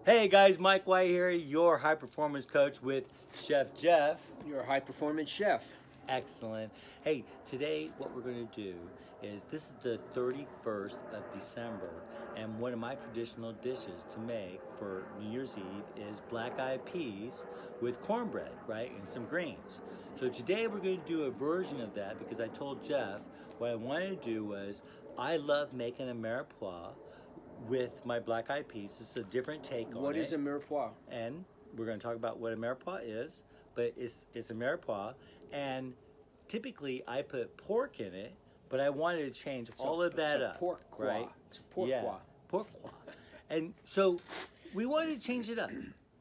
Hey guys, Mike White here, your high performance coach with Chef Jeff. You're a high performance chef. Excellent. Hey, today what we're going to do is this is the 31st of December, and one of my traditional dishes to make for New Year's Eve is black eyed peas with cornbread, right, and some greens. So today we're going to do a version of that because I told Jeff what I wanted to do was I love making a Mirepoix with my black eyed peas. It's a different take on it. What is a mirepoix? And we're going to talk about what a mirepoix is, but it's a mirepoix, and typically I put pork in it, but I wanted to change all of that up. Pourquoi. Right? It's a pourquoi. Yeah, pourquoi. And so we wanted to change it up,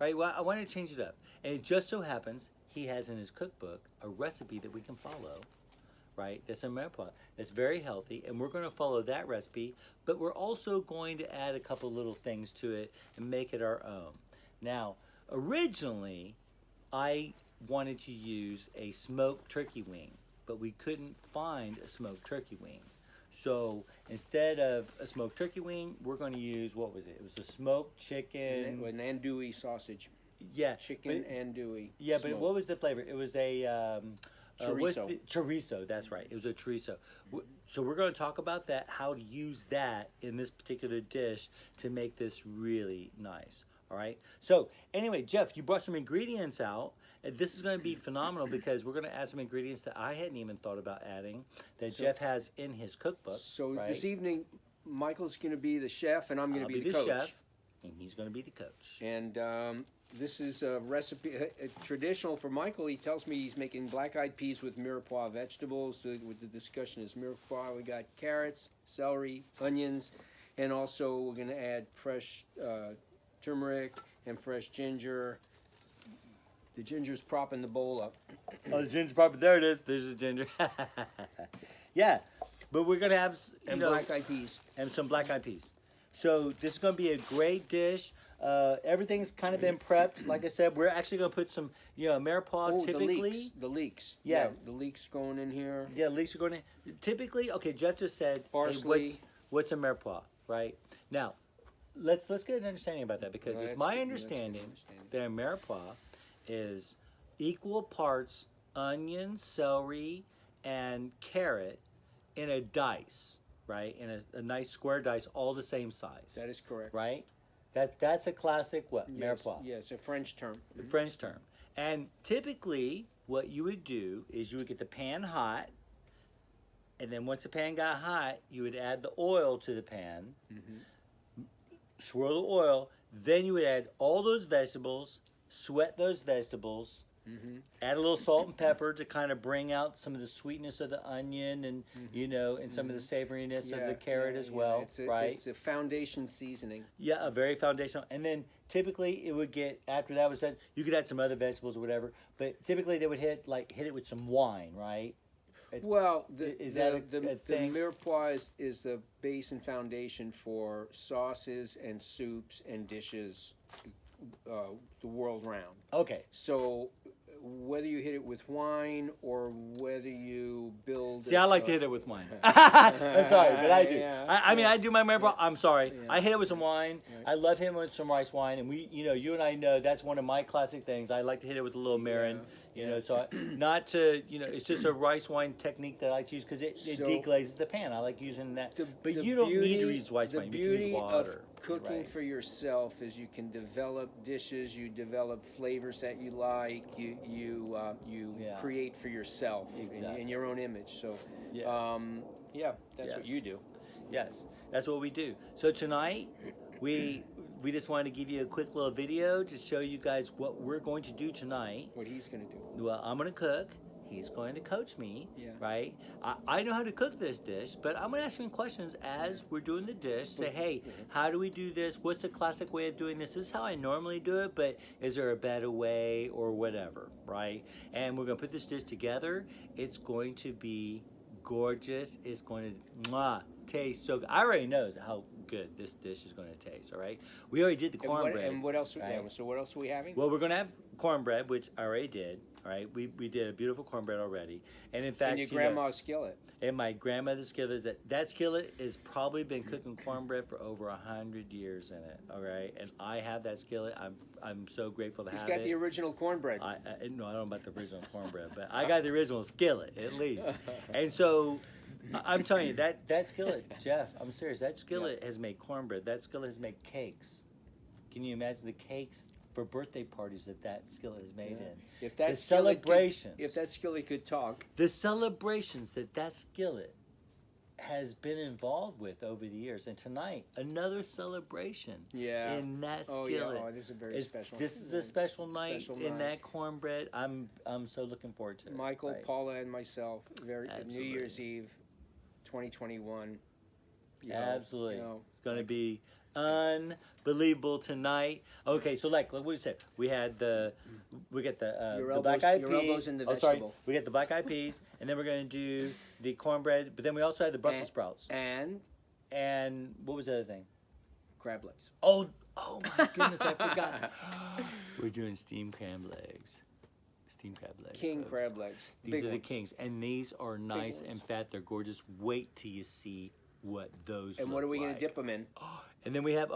right? Well, I wanted to change it up, and it just so happens he has in his cookbook a recipe that we can follow. Right, that's a mirepoix. That's very healthy, and we're going to follow that recipe, but we're also going to add a couple little things to it and make it our own. Now, originally, I wanted to use a smoked turkey wing, but we couldn't find a smoked turkey wing. So instead of a smoked turkey wing, we're going to use, what was it? It was a smoked chicken. An andouille sausage. Yeah. Chicken andouille. Yeah, but what was the flavor? It was a... Chorizo. Chorizo, that's right. It was a chorizo. So we're going to talk about that, how to use that in this particular dish to make this really nice. All right. So anyway, Jeff, you brought some ingredients out. And this is going to be phenomenal because we're going to add some ingredients that I hadn't even thought about adding that Jeff has in his cookbook. So right? this evening, Michael's going to be the chef, and I'm going to be the coach. Chef, and he's going to be the coach. And this is a recipe, traditional for Michael. He tells me he's making black-eyed peas with mirepoix vegetables. With the discussion is mirepoix. We got carrots, celery, onions, and also we're going to add fresh turmeric and fresh ginger. The ginger's propping the bowl up. Oh, the ginger's propping. There it is. There's the ginger. Yeah, but we're going to have black-eyed peas. And some black-eyed peas. So this is going to be a great dish. Everything's kind of been prepped. Like I said, we're actually going to put some, mirepoix typically. The leeks. Yeah. The leeks going in here. Yeah, leeks are going in. Typically, okay, Jeff just said, parsley. Hey, what's a mirepoix, right? Now, let's get an understanding about that because it's my understanding that a mirepoix is equal parts onion, celery, and carrot in a dice, right? In a nice square dice, all the same size. That is correct. Right? That's a classic mirepoix. Yes, a French term. The French term. And typically, what you would do is you would get the pan hot, and then once the pan got hot, you would add the oil to the pan, swirl the oil, then you would add all those vegetables, sweat those vegetables, add a little salt and pepper to kind of bring out some of the sweetness of the onion and, and some of the savoriness of the carrot as well, right? It's a foundation seasoning. Yeah, a very foundational. And then typically it would get, after that was done, you could add some other vegetables or whatever, but typically they would hit it with some wine, right? Well, the mirepoix is the base and foundation for sauces and soups and dishes the world round. Okay. So whether you hit it with wine or whether you build... See, I like to hit it with wine. I'm sorry, but I do. I mean, I do my mirepoix. I'm sorry. Yeah. I hit it with some wine. Yeah. I love hitting with some rice wine. And you and I know that's one of my classic things. I like to hit it with a little mirin. So it's just a rice wine technique that I like to use because it deglazes the pan. I like using that. But you don't need to use rice wine. You can use water. Cooking for yourself is you can develop dishes, you develop flavors that you like, you create for yourself in your own image. So, that's what you do. Yes, that's what we do. So tonight, we just wanted to give you a quick little video to show you guys what we're going to do tonight. What he's going to do. Well, I'm going to cook. He's going to coach me, right? I know how to cook this dish, but I'm going to ask him questions as we're doing the dish. Say, hey, how do we do this? What's the classic way of doing this? This is how I normally do it, but is there a better way or whatever, right? And we're going to put this dish together. It's going to be gorgeous. It's going to taste so good. I already know how good this dish is going to taste. All right. We already did the cornbread. And what else? right? Yeah, so what else are we having? Well, we're going to have cornbread, which I already did. All right. We did a beautiful cornbread already, and in fact, and your grandma's skillet. And my grandmother's skillet, that skillet has probably been cooking cornbread for over 100 years in it. All right, and I have that skillet. I'm so grateful to have it. He's got the original cornbread. No, I don't know about the original cornbread, but I got the original skillet at least. And so I'm telling you that skillet, Jeff. I'm serious. That skillet has made cornbread. That skillet has made cakes. Can you imagine the cakes for birthday parties that skillet has made in? If that the skillet celebrations. If that skillet could talk. The celebrations that skillet has been involved with over the years, and tonight another celebration. Yeah. In that Oh skillet. yeah. Oh, this is very special. This is a special night Special in night. that cornbread. I'm so looking forward to it. Michael, right? Paula, and myself. New Absolutely. Year's Eve, 2021. Absolutely. You know, It's going to be unbelievable tonight. Okay, so like we said, we got the black eyed peas. Your elbows in the Oh, sorry. vegetable. We got the black eyed peas, and then we're going to do the cornbread. But then we also had the Brussels sprouts. And What was the other thing? crab legs. Oh my goodness, I forgot. We're doing steamed crab legs. Steamed crab legs. King folks. crab legs. These Big are the ones. kings, and these are nice ones. and fat. They're gorgeous. Wait till you see what those. And what look are we going like. to dip them in? And then we have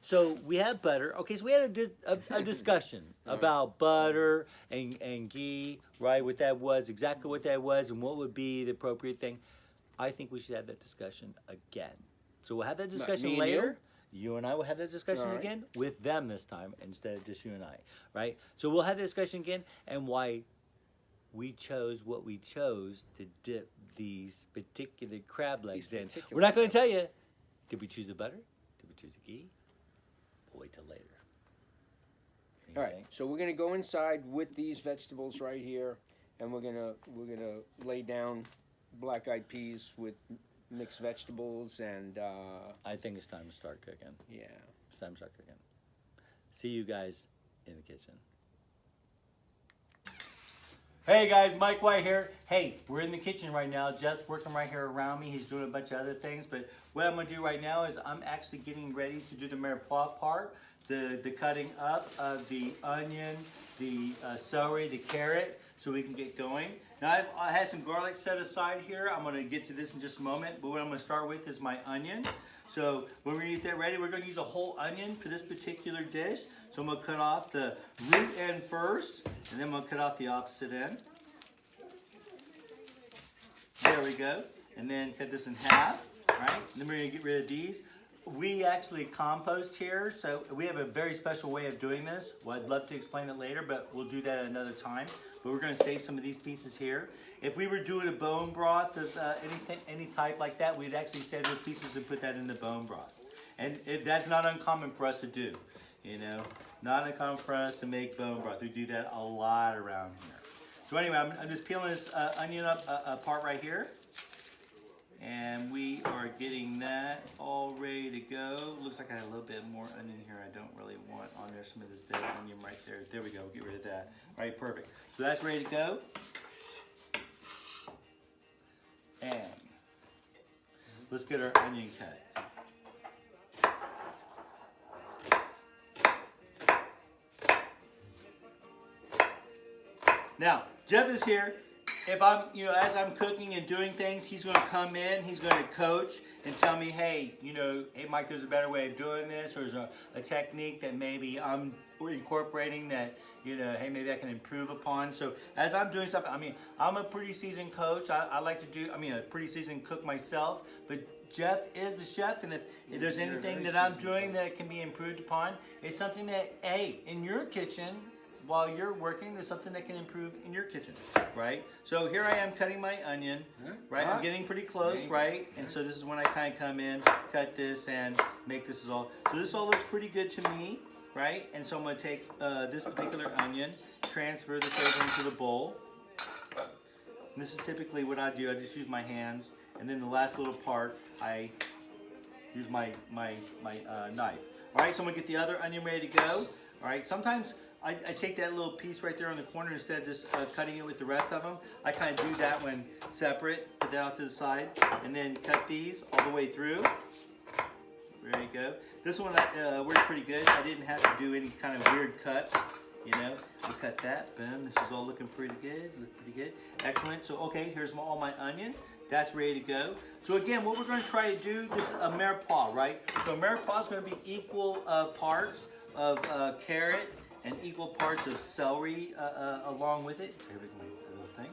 so we have butter. Okay, so we had a discussion about butter and ghee, right? What that was, exactly what that was, and what would be the appropriate thing. I think we should have that discussion again. So we'll have that discussion me and later. You and I will have that discussion All right. again with them this time instead of just you and I, right? So we'll have the discussion again and why we chose what we chose to dip these particular crab legs in. particular We're not going to tell you. Did we choose the butter? Did we choose the ghee? We'll wait till later. All right. So we're going to go inside with these vegetables right here, and we're gonna lay down black-eyed peas with mixed vegetables and I think it's time to start cooking. yeah. It's time to start cooking. See you guys in the kitchen. Hey guys, Mike White here. Hey, we're in the kitchen right now. Jeff's working right here around me. He's doing a bunch of other things, but what I'm gonna do right now is I'm actually getting ready to do the Mirepoix part, the cutting up of the onion, the celery, the carrot, so we can get going. Now I had some garlic set aside here. I'm gonna get to this in just a moment, but what I'm gonna start with is my onion. So when we get that ready, we're gonna use a whole onion for this particular dish. So I'm gonna cut off the root end first, and then I'm gonna cut off the opposite end. There we go. And then cut this in half, right? And then we're gonna get rid of these. We actually compost here, so we have a very special way of doing this. Well, I'd love to explain it later, but we'll do that at another time. But we're gonna save some of these pieces here. If we were doing a bone broth of any type like that, we'd actually save those pieces and put that in the bone broth. And that's not uncommon for us to do, you know? Not uncommon for us to make bone broth. We do that a lot around here. So anyway, I'm just peeling this onion up apart right here. And we are getting that all ready to go. Looks like I have a little bit more onion here I don't really want on there. Some of this dead onion right there. There we go, get rid of that. All right, perfect. So that's ready to go. And let's get our onion cut. Now, Jeff is here. If I'm, as I'm cooking and doing things, he's going to come in, he's going to coach and tell me, hey, hey, Mike, there's a better way of doing this, or there's a technique that maybe I'm incorporating that, hey, maybe I can improve upon. So as I'm doing stuff, I'm a pretty seasoned coach. I like to do, a pretty seasoned cook myself, but Jeff is the chef, and if there's anything that I'm doing that can be improved upon, it's something that, hey, in your kitchen, while you're working, there's something that can improve in your kitchen, right? So here I am cutting my onion, right? I'm getting pretty close, right? And so this is when I kind of come in, cut this, and make this all. So this all looks pretty good to me, right? And so I'm going to take this particular onion, transfer this over into the bowl. And this is typically what I do. I just use my hands, and then the last little part, I use my knife. All right, so I'm going to get the other onion ready to go. All right, sometimes I take that little piece right there on the corner instead of just cutting it with the rest of them. I kind of do that one separate, put that out to the side, and then cut these all the way through. There you go. This one worked pretty good. I didn't have to do any kind of weird cuts. You know, we cut that. Boom. This is all looking pretty good. Excellent. So, okay, here's all my onion. That's ready to go. So again, what we're going to try to do, this is a Mirepoix, right? So Mirepoix is going to be equal parts of carrot and equal parts of celery along with it. Here we go, a little thing.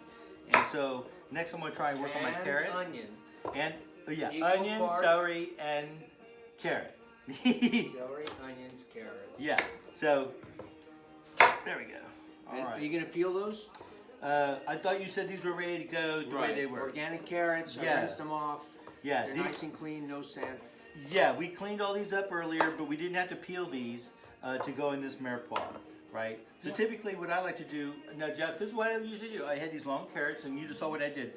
And so next I'm going to try and work on my carrot. Onion. And yeah, Equal onion, parts. celery, and carrot. Celery, onions, carrots. Yeah. So there we go. All And right. Are you going to peel those? I thought you said these were ready to go the way they were. Organic carrots. I Yeah. rinsed them off. Yeah. They're nice and clean, no sand. Yeah, we cleaned all these up earlier, but we didn't have to peel these to go in this Mirepoix, right? So typically what I like to do, now Jeff, this is what I usually do. I had these long carrots, and you just saw what I did.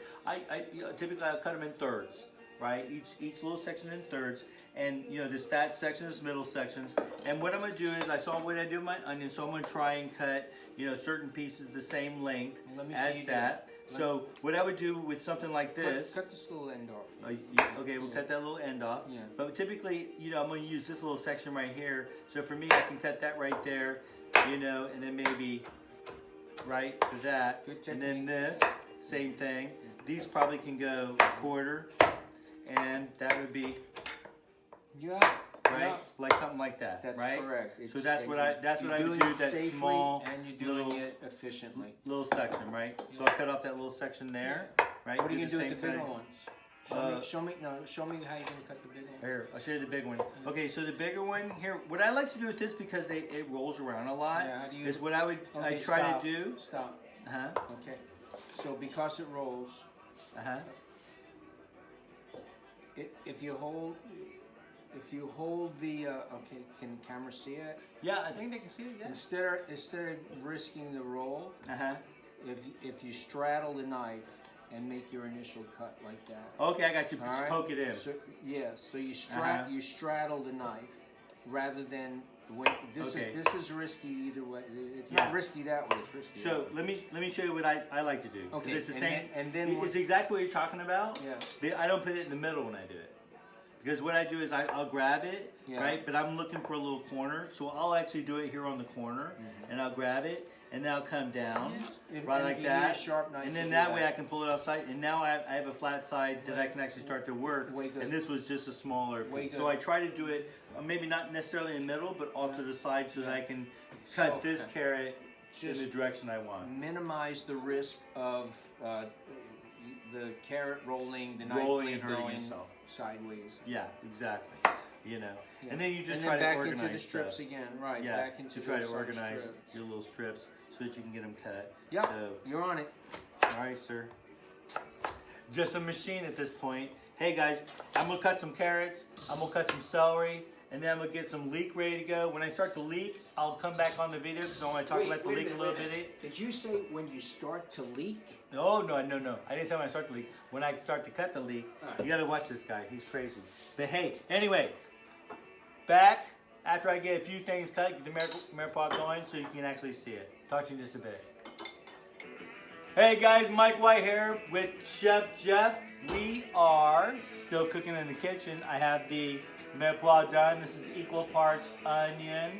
Typically I'll cut them in thirds, right? Each little section in thirds, and this fat section, this middle sections. And what I'm going to do is, I saw what I do with my onion, so I'm going to try and cut, certain pieces the same length Let me as see you that. So what I would do with something like this. Cut this little end off. Okay, we'll cut that little end off. Yeah. But typically, I'm going to use this little section right here. So for me, I can cut that right there, and then maybe right to that. Good And then technique. this, same thing. These probably can go a quarter, and that would be Yeah. right, Yeah. like something like that, That's right? correct. So that's what I you're would doing do. it That safely small and you're doing little it efficiently. section, right? So I'll cut off that little section there, right? What are you Do gonna do with the same bigger thing. ones? Show me how you're gonna cut the big one. Here, I'll show you the big one. Okay, so the bigger one here, what I like to do with this, because it rolls around a lot, Yeah, how do you- is what I Okay, try stop. to do. Stop. Uh-huh, Okay. So because it rolls, uh-huh. if you hold the okay, can the camera see it? Yeah, I think they can see it, yeah. Instead of risking the roll, Uh-huh. if you straddle the knife and make your initial cut like that. Okay, I got you. All right. Poke it in. So so you Uh-huh. you straddle the knife rather than when Okay. this is risky either way. It's Yeah. not risky that way. It's risky. So that way. let me show you what I like to do. 'Cause Okay, it's the and same. then It's exactly what you're talking about. Yeah. I don't put it in the middle when I do it. Because what I do is I'll grab it, Yeah. right? But I'm looking for a little corner. So I'll actually do it here on the corner. And I'll grab it, and then I'll come down, If- right and like if you need a that. sharp knife And to then do that way I can pull it offside. And now I have a flat side that I can actually start to work. Way good. And this was just a smaller Way piece. good. So I try to do it, maybe not necessarily in the middle, but off to the side so that I can cut So, this carrot in just the direction I want. minimize the risk of the carrot rolling, the knife Rolling blade and hurting going yourself. sideways. Yeah, exactly. Yeah. And then you just and try then to back organize into the strips stuff. again, right? Yeah, Back into to try to those organize strips. your little strips so that you can get them cut. Yep, So, you're on it. all right, sir. Just a machine at this point. Hey guys, I'm gonna cut some carrots. I'm gonna cut some celery, and then I'm gonna get some leek ready to go. When I start to leak, I'll come back on the video because I want to talk about the Wait leek a little minute. bit. Did you say when you start to leak? Oh no. I didn't say when I start to leak. When I start to cut the leek, Alright. you gotta watch this guy. He's crazy. But hey, anyway, back after I get a few things cut, get the Mirepoix going so you can actually see it. Talk to you in just a bit. Hey guys, Mike White here with Chef Jeff. We are still cooking in the kitchen. I have the Mirepoix done. This is equal parts onion,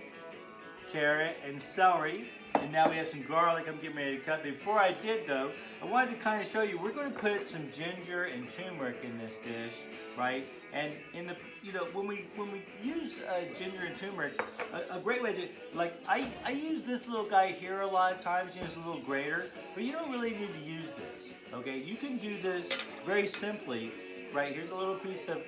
carrot, and celery. And now we have some garlic I'm getting ready to cut. Before I did though, I wanted to kind of show you, we're going to put some ginger and turmeric in this dish, right? And in the, when we use ginger and turmeric, a great way to, like I use this little guy here a lot of times, it's a little grater, but you don't really need to use this, okay? You can do this very simply, right? Here's a little piece of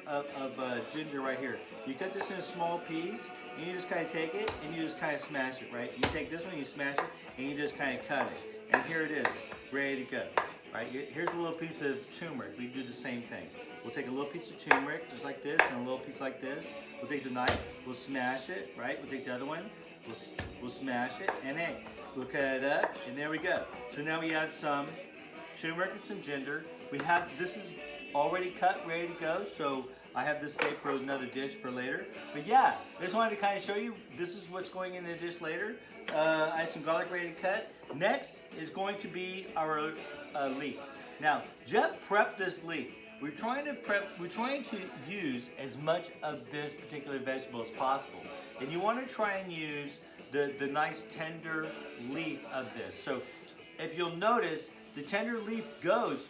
ginger right here. You cut this in a small piece, and you just kind of take it, and you just kind of smash it, right? You take this one, you smash it, and you just kind of cut it. And here it is, ready to go. Right, here's a little piece of turmeric. We do the same thing. We'll take a little piece of turmeric, just like this, and a little piece like this. We'll take the knife, we'll smash it, right? We'll take the other one, we'll smash it, and hey, we'll cut it up, and there we go. So now we have some turmeric and some ginger. This is already cut, ready to go, so I have this saved for another dish for later. But yeah, I just wanted to kind of show you, this is what's going in the dish later. I have some garlic ready to cut. Next is going to be our leek. Now, Jeff prepped this leek. we're trying to use as much of this particular vegetable as possible. And you want to try and use the nice tender leaf of this. So if you'll notice, the tender leaf goes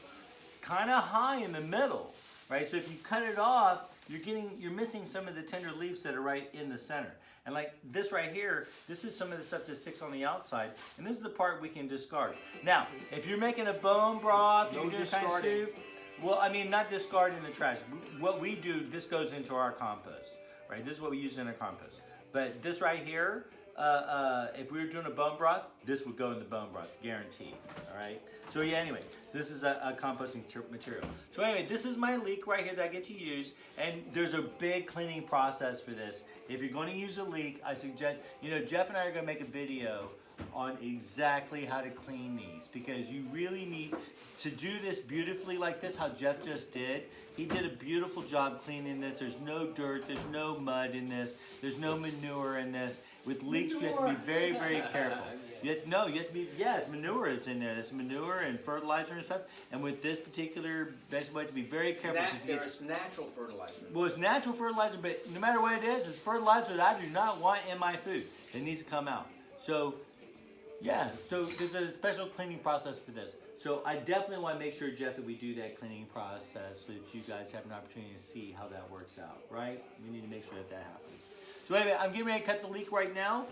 kind of high in the middle, right? So if you cut it off, you're missing some of the tender leaves that are right in the center. And like this right here, this is some of the stuff that sticks on the outside, and this is the part we can discard. Now, if you're making a bone broth, you're doing kind of soup, well, I mean, not discard in the trash. What we do, this goes into our compost, right? This is what we use in our compost. But this right here, if we were doing a bone broth, this would go in the bone broth, guaranteed. All right. So yeah. Anyway, so this is a composting material. So anyway, this is my leek right here that I get to use, and there's a big cleaning process for this. If you're going to use a leek, I suggest, Jeff and I are going to make a video on exactly how to clean these, because you really need to do this beautifully like this, how Jeff just did. He did a beautiful job cleaning this. There's no dirt, there's no mud in this, there's no manure in this. With leeks, you have to be very, very careful. You have to be, yes, manure is in there. There's manure and fertilizer and stuff. And with this particular vegetable, you have to be very careful. There's natural fertilizer. Well, it's natural fertilizer, but no matter what it is, it's fertilizer that I do not want in my food. It needs to come out. So, yeah, so there's a special cleaning process for this. So I definitely want to make sure, Jeff, that we do that cleaning process so that you guys have an opportunity to see how that works out, right? We need to make sure that that happens. So anyway, I'm getting ready to cut the leek right now.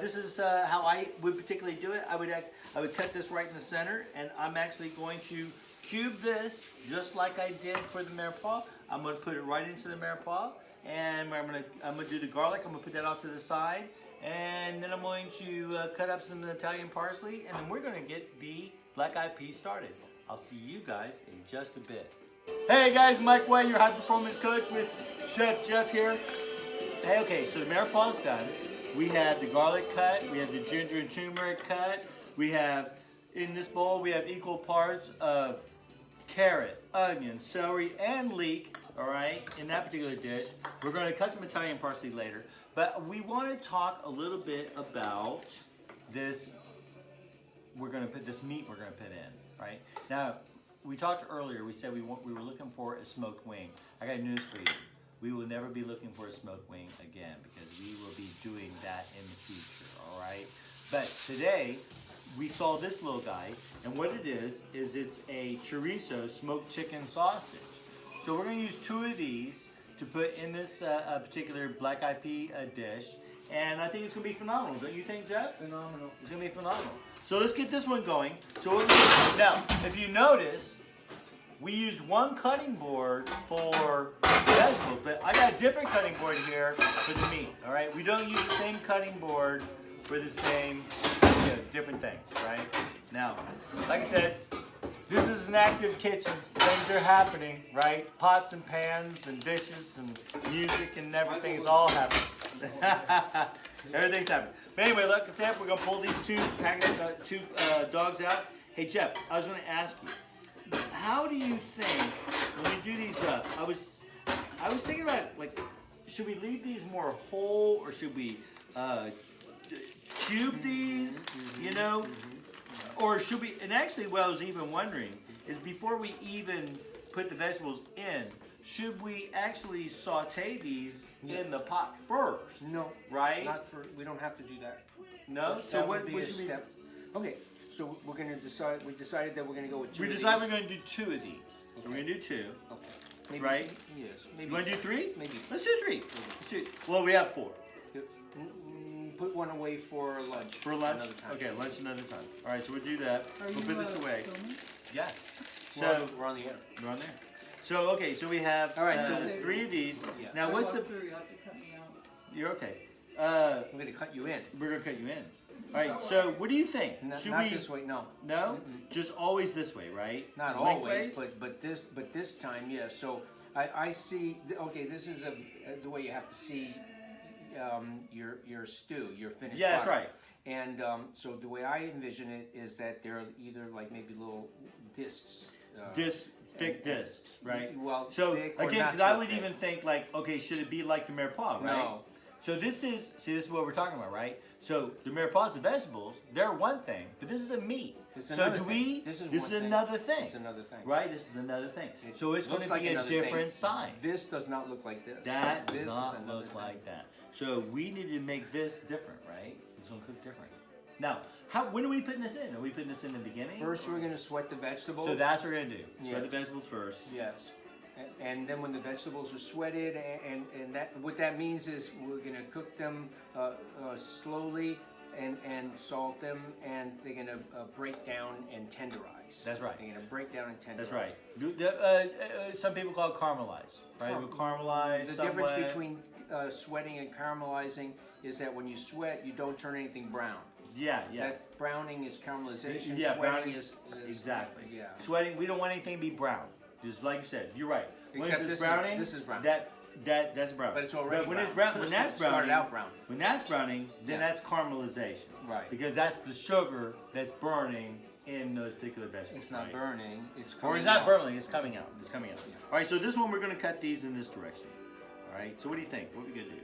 This is how I would particularly do it. I would cut this right in the center, and I'm actually going to cube this just like I did for the Mirepoix. I'm going to put it right into the Mirepoix, and I'm going to do the garlic. I'm going to put that off to the side, and then I'm going to cut up some Italian parsley, and then we're going to get the black-eyed peas started. I'll see you guys in just a bit. Hey guys, Mike Way, your high performance coach with Chef Jeff here. Hey, okay, so the Mirepoix is done. We have the garlic cut, we have the ginger and turmeric cut, we have, in this bowl, we have equal parts of carrot, onion, celery, and leek, all right, in that particular dish. We're going to cut some Italian parsley later, but we want to talk a little bit about this, meat we're going to put in, right? Now, we talked earlier, we said we were looking for a smoked wing. I got news for you. We will never be looking for a smoked wing again, because we will be doing that in the future, all right? But today, we saw this little guy, and what it is it's a chorizo smoked chicken sausage. So we're going to use 2 of these to put in this particular black-eyed pea dish, and I think it's going to be phenomenal. Don't you think, Jeff? Phenomenal. It's going to be phenomenal. So let's get this one going. So now, if you notice, we used one cutting board for vegetables, but I got a different cutting board here for the meat, all right? We don't use the same cutting board for the same, different things, right? Now, like I said, this is an active kitchen. Things are happening, right? Pots and pans and dishes and music and everything is all happening. Everything's happening. But anyway, look, it's up. We're going to pull these two dogs out. Hey, Jeff, I was going to ask you, how do you think when we do these up? I was thinking about, like, should we leave these more whole, or should we cube these? Or should we? And actually, what I was even wondering is, before we even put the vegetables in, should we actually saute these in the pot first? No, right? Not for. We don't have to do that. No. So what should we? Okay. So we're going to decide. We decided that we're going to go with 2. We decided we're going to do 2 of these. Okay. We're going to do 2. Okay. Maybe, right? Yes. Maybe. You want to do 3? Maybe. Let's do 3. Let's do. Well, we have 4. Put one away for lunch. For lunch? Okay, lunch another time. All right, so we'll do that. We'll put this away. Filming? Yeah. So we're on the air. We're on there. So okay, so we have all right. So 3 of these. Yeah. Now what's the? You have to cut me out. You're okay. I'm going to cut you in. We're gonna cut you in. All right. So what do you think? Should not we? This way. No. No. Just always this way, right? Not always, but this time, yes. So I see. Okay, this is the way you have to see your stew, your finished. Yeah, that's product. right. And so the way I envision it is that they're either like maybe little discs. Thick discs, right? Well, so thick or again, not because so I would thick. even think like, okay, should it be like the Mirepoix, right? No. So this is what we're talking about, right? So the Mirepoix vegetables, they're one thing, but this is a meat. This is So another do thing. we? This is This one is thing. another thing. This is another thing. Right. This is another thing. It So it's going looks to like be a another different thing. size. This does not look like this. That this does not is another look thing. like that. So we need to make this different, right? It's going to cook different. Now, when are we putting this in? Are we putting this in the beginning? First, we're going to sweat the vegetables. So that's what we're going to do. Sweat Yes. the vegetables first. Yes. And then when the vegetables are sweated, and that what that means is we're going to cook them slowly and salt them, and they're going to break down and tenderize. That's right. They're going to break down and tenderize. That's right. Some people call it caramelize, right? We'll caramelize The somewhat. difference between sweating and caramelizing is that when you sweat, you don't turn anything brown. Yeah. That browning is caramelization. Yeah, sweating browning is exactly. Yeah. Sweating. We don't want anything to be brown. Just like you said, you're right. When Except it's this browning, this is brown. That's brown. But it's already when brown. it's brown, when that's It started browning, out brown. when that's browning, then Yeah. that's caramelization. Right. Because that's the sugar that's burning in those particular vegetables. It's not right? burning. It's Or coming it's not out. burning. It's coming out. It's coming out. Yeah. All right. So this one we're gonna cut these in this direction. All right. So what do you think? What are we gonna do?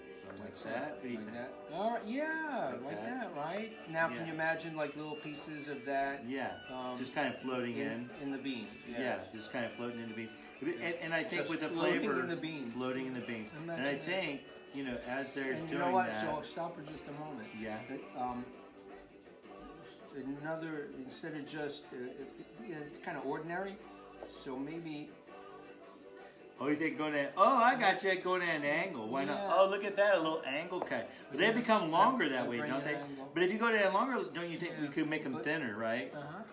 Like that? What do you Like think? that. All right, yeah, like that. that, right? Now, Yeah. can you imagine like little pieces of that Yeah. Just kind of floating in. in the beans? Yeah, just kind of floating in the beans. And I think Just with the floating flavor, in the beans. floating in the beans. Imagine And I that. think, as they're And doing you know what? that, So stop for just a moment. yeah, Instead of just, it's kind of ordinary. So maybe. oh, you think going at, oh, I got you going at an angle. Why not? Yeah. Oh, look at that, a little angle cut. But they Yeah. become longer that They'll way, bring don't an they? angle. But if you go to that longer, don't you think we Yeah. could make them But- thinner, right? Uh-huh.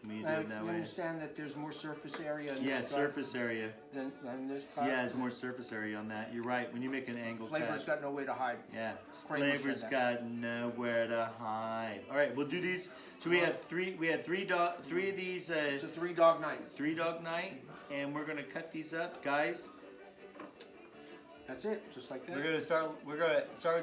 When you do it that You way. understand that there's more surface area in Yeah, this cut surface area. than this cut? Yeah, it's more surface area on that. You're right. When you make an angle Flavor's cut. got no way to hide. Yeah, Kramer said flavor's that. got nowhere to hide. All right, we'll do these. So we have three. We had three of these. It's a 3-dog night. 3-dog night, and we're gonna cut these up, guys. That's it, just like that. We're gonna start with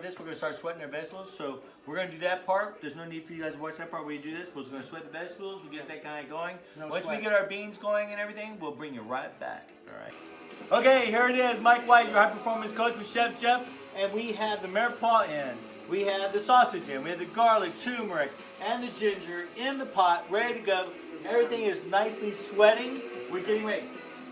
this. We're gonna start sweating our vegetables. So we're gonna do that part. There's no need for you guys to watch that part where you do this. We're just gonna sweat the vegetables. We get that kind of going. No Once sweat. we get our beans going and everything, we'll bring you right back. All right. Okay, here it is. Mike White, your high performance coach with Chef Jeff, and we have the Mirepoix in. We have the sausage in. We have the garlic, turmeric, and the ginger in the pot, ready to go. Everything is nicely sweating. We're getting ready.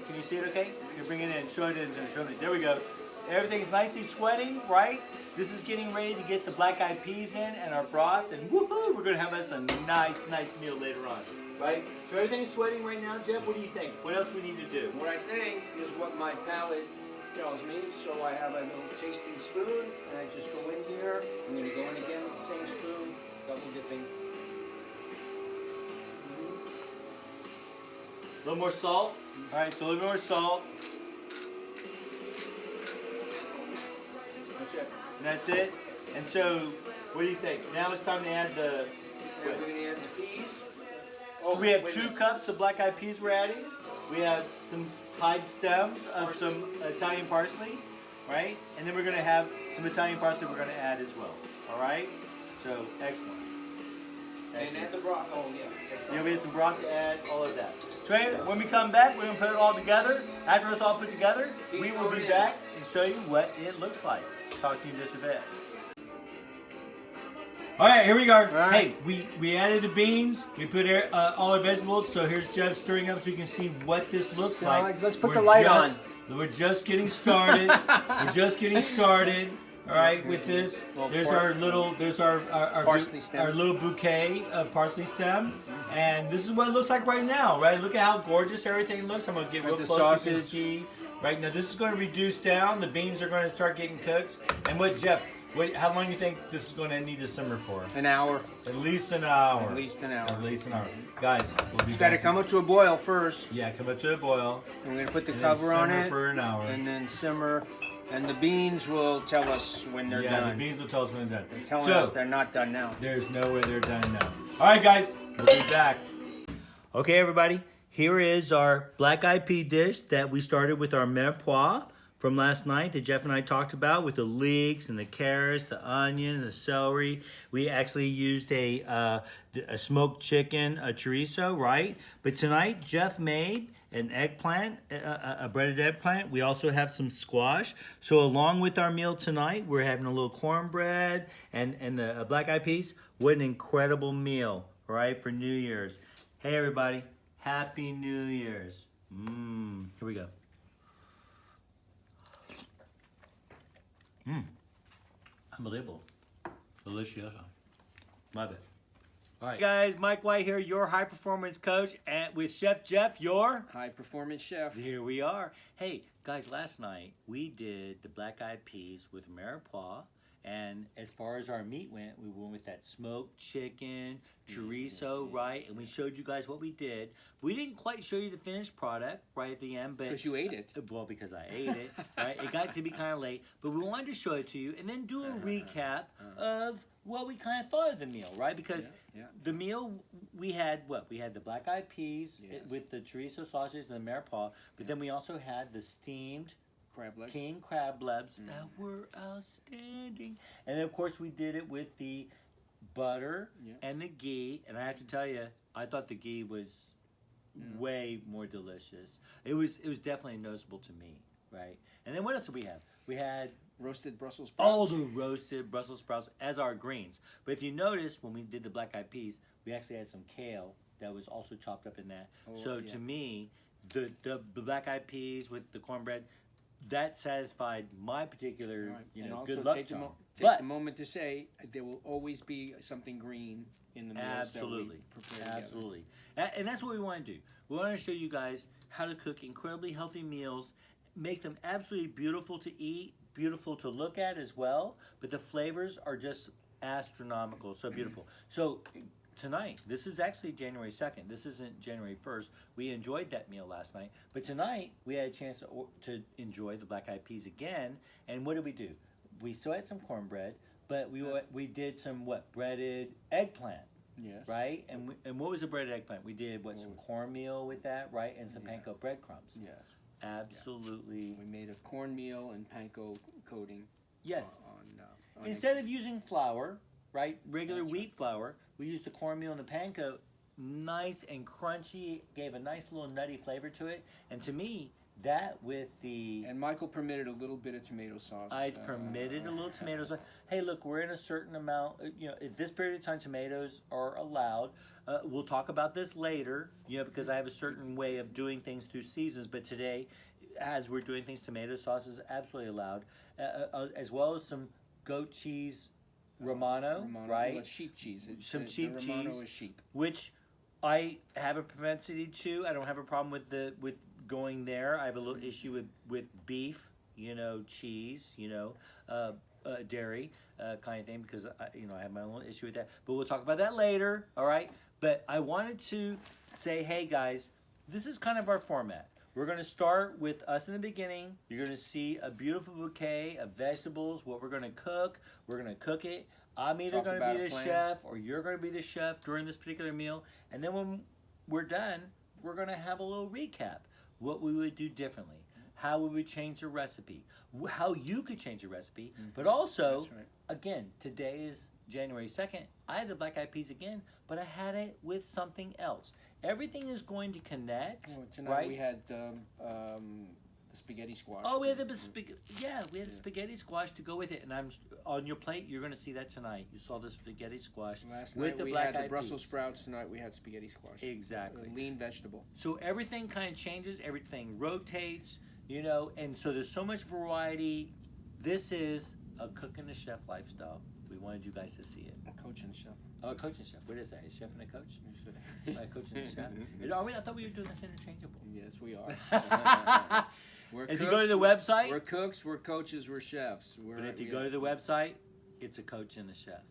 Can you see it? Okay. You bring it in. Show it in. Show it. There we go. Everything's nicely sweating, right? This is getting ready to get the black-eyed peas in and our broth, and woohoo! We're gonna have us a nice meal later on, right? So everything's sweating right now, Jeff. What do you think? What else we need to do? What I think is what my palate tells me. So I have a little tasting spoon, and I just go in here. I'm going to go in again with the same spoon, double dipping. A little more salt. All right, so a little more salt. That's it. And that's it. And so, what do you think? Now it's time to add the. And we're going to add the peas. So we have wait a 2 minute. cups of black-eyed peas we're adding. We have some tied stems of some Italian parsley, right? And then we're going to have some Italian parsley we're going to add as well. All right? So, excellent. And add the broth. Oh, yeah. Yeah, we have some broth to add, all of that. So when we come back, we're going to put it all together. After it's all put together, we will be back and show you what it looks like. Talk to you in just a bit. All right, here we go. right. Hey, we added the beans. We put all our vegetables. So here's Jeff stirring up so you can see what this looks So, like. let's put We're the light just- We're just getting started. We're just getting started. All right, with this, there's our little, Parsley stems. our little bouquet of parsley stem, and this is what it looks like right now. Right, look at how gorgeous everything looks. I'm gonna get real the close so you can sausage. see. Right now, this is going to reduce down. The beans are going to start getting cooked. And what, Jeff? How long do you think this is going to need to simmer for? An hour. At least an hour. At least an hour. At least an hour. Guys, we'll be It's got to back. come up to a boil first. Yeah, come up to a boil. And we're going to put the And then cover on simmer it. for an hour. And then simmer. And the beans will tell us when they're Yeah, done. the beans will tell us when they're done. They're telling So, us they're not done now. there's no way they're done now. All right, guys, we'll be back. Okay, everybody, here is our black-eyed pea dish that we started with our Mirepoix from last night that Jeff and I talked about with the leeks and the carrots, the onion, the celery. We actually used a smoked chicken, a chorizo, right? But tonight, Jeff made an eggplant, a breaded eggplant. We also have some squash. So along with our meal tonight, we're having a little cornbread and the black-eyed peas. What an incredible meal, all right, for New Year's. Hey, everybody. Happy New Year's. Here we go. Unbelievable. Delicious. Love it. All right, guys, Mike White here, your high performance coach, and with Chef Jeff, your High performance chef. Here we are. Hey, guys, last night we did the black-eyed peas with Mirepoix, and as far as our meat went, we went with that smoked chicken, chorizo, right? And we showed you guys what we did. We didn't quite show you the finished product right at the end, but Because you ate it. well, because I ate it, right? It got to be kind of late, but we wanted to show it to you and then do a recap of what we kind of thought of the meal, right? Because the meal we had what? We had the black-eyed peas with the chorizo sausage and the Mirepoix, but then we also had the steamed Crab legs. king crab legs that were outstanding. And then, of course, we did it with the butter and the ghee. And I have to tell you, I thought the ghee was way more delicious. It was definitely noticeable to me, right? And then what else did we have? We had roasted Brussels sprouts. all the roasted Brussels sprouts as our greens. But if you notice, when we did the black-eyed peas, we actually had some kale that was also chopped up in that. To me, the black-eyed peas with the cornbread, that satisfied my particular, good luck charm. Take a moment to say there will always be something green in the meals that we prepare together. Absolutely. And that's what we want to do. We want to show you guys how to cook incredibly healthy meals, make them absolutely beautiful to eat, beautiful to look at as well, but the flavors are just astronomical, so beautiful. So tonight, this is actually January 2nd. This isn't January 1st. We enjoyed that meal last night. But tonight, we had a chance to enjoy the black-eyed peas again. And what did we do? We still had some cornbread, but we did some, breaded eggplant. Yes. Right? And what was the breaded eggplant? We did, some cornmeal with that, right? And some panko breadcrumbs. Yes. Absolutely. We made a cornmeal and panko coating. Yes. On Instead of using flour, right, regular wheat flour, we used the cornmeal and the panko. Nice and crunchy, gave a nice little nutty flavor to it. And to me, that with the... And Michael permitted a little bit of tomato sauce. I permitted a little tomato sauce. Hey, look, we're in a certain amount. At this period of time, tomatoes are allowed. We'll talk about this later, because I have a certain way of doing things through seasons. But today, as we're doing things, tomato sauce is absolutely allowed, as well as some goat cheese Romano, right? Well, sheep cheese. Some sheep cheese. Romano is sheep. Which I have a propensity to. I don't have a problem with going there. I have a little issue with beef, cheese, dairy kind of thing, because I have my own issue with that. But we'll talk about that later, all right? But I wanted to say, hey guys, this is kind of our format. We're going to start with us in the beginning. You're going to see a beautiful bouquet of vegetables, what we're going to cook. We're going to cook it. I'm either going to be the chef or you're going to be the chef during this particular meal. And then when we're done, we're going to have a little recap. What we would do differently. How we would change the recipe. How you could change the recipe. But also, again, today is January 2nd. I had the black-eyed peas again, but I had it with something else. Everything is going to connect, tonight right? we had the spaghetti squash. Oh, we had the spaghetti squash to go with it. And I'm on your plate. You're going to see that tonight. You saw the spaghetti squash Last with night the we black-eyed had the Brussels peas. sprouts. Tonight we had spaghetti squash. Exactly. A lean vegetable. So everything kind of changes. Everything rotates. And so there's so much variety. This is a cook and a chef lifestyle. We wanted you guys to see it. A coach and a chef. Oh, a coach and chef. What is that? A chef and a coach? A coach and a chef? I thought we were doing this interchangeable. Yes, we are. If you go to the website... We're cooks, we're coaches, we're chefs. But if you go to the website, it's a coach and a chef.